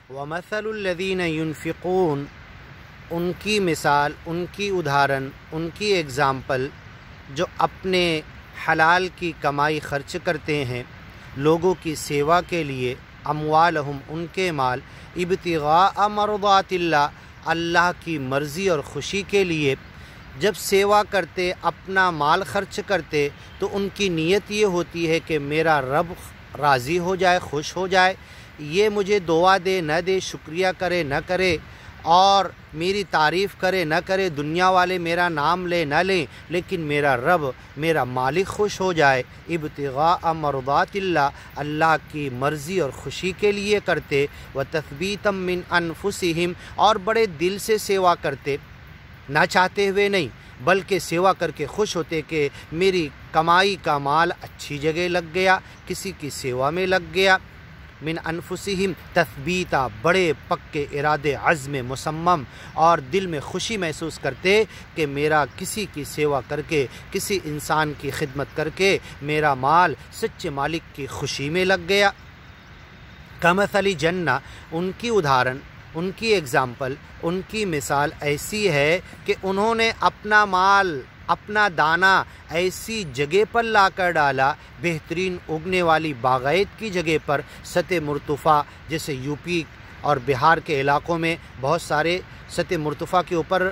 وَمَثَلُ الَّذِينَ يُنْفِقُونَ، ان کی مثال، ان کی ادھارن، ان کی اگزامپل جو اپنے حلال کی کمائی خرچ کرتے ہیں لوگوں کی سیوا کے لیے، اموالہم، ان کے مال، ابتغاء مرضات اللہ، اللہ کی مرضی اور خوشی کے لیے جب سیوا کرتے، اپنا مال خرچ کرتے تو ان کی نیت یہ ہوتی ہے کہ میرا رب راضی ہو جائے، خوش ہو جائے، یہ مجھے دعا دے نہ دے، شکریہ کرے نہ کرے، اور میری تعریف کرے نہ کرے، دنیا والے میرا نام لے نہ لیں، لیکن میرا رب، میرا مالک خوش ہو جائے، ابتغاء مرضات اللہ، اللہ کی مرضی اور خوشی کے لیے کرتے، وتثبیتا من انفسہم، اور بڑے دل سے سیوا کرتے، نہ چاہتے ہوئے نہیں، بلکہ سیوا کر کے خوش ہوتے کہ میری کمائی کا مال اچھی جگہ لگ گیا، کسی کی سیوا میں لگ گیا، من انفسہم تثبیتا، بڑے پکے ارادے، عزم مصمم، اور دل میں خوشی محسوس کرتے کہ میرا کسی کی سیوا کر کے، کسی انسان کی خدمت کر کے میرا مال سچے مالک کی خوشی میں لگ گیا۔ کمثل جنہ، ان کی ادھارن، ان کی اگزامپل، ان کی مثال ایسی ہے کہ انہوں نے اپنا مال، اپنا دانہ ایسی جگہ پر لا کر ڈالا، بہترین اگنے والی باغیت کی جگہ پر، سطح مرتفع، جیسے یو پی اور بہار کے علاقوں میں بہت سارے سطح مرتفع کے اوپر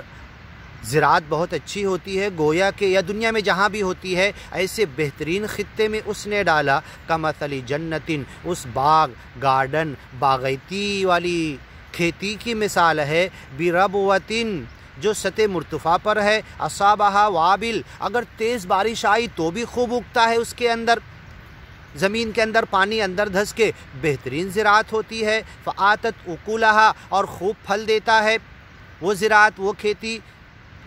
زراعت بہت اچھی ہوتی ہے، گویا کہ یا دنیا میں جہاں بھی ہوتی ہے، ایسے بہترین خطے میں اس نے ڈالا، کمثل جنتن، اس باغ، گارڈن، باغیتی والی کھیتی کی مثال ہے، بربوتن، جو سطح مرتفع پر ہے، اصابہا وابل، اگر تیز بارش آئی تو بھی خوب اگتا ہے، اس کے اندر زمین کے اندر پانی اندر دھس کے بہترین زراعت ہوتی ہے، فآتت اکولہا، اور خوب پھل دیتا ہے وہ زراعت، وہ کھیتی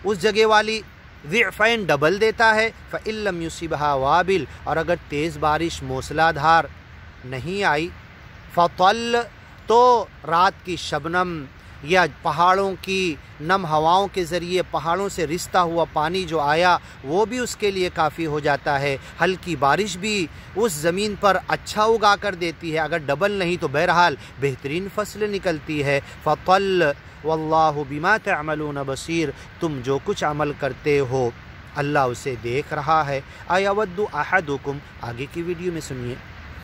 اس جگہ والی، ضعفین، ڈبل دیتا ہے، فإن لم یصبھا وابل، اور اگر تیز بارش موسلا دھار نہیں آئی، فطل، تو رات کی شبنم یا پہاڑوں کی نم ہواؤں کے ذریعے پہاڑوں سے رستا ہوا پانی جو آیا وہ بھی اس کے لیے کافی ہو جاتا ہے، ہلکی بارش بھی اس زمین پر اچھا اگا کر دیتی ہے، اگر ڈبل نہیں تو بہرحال بہترین فصل نکلتی ہے، فطل واللہ بما تعملون بصیر، تم جو کچھ عمل کرتے ہو اللہ اسے دیکھ رہا ہے، ایود احدکم، آگے کی ویڈیو میں سنیے۔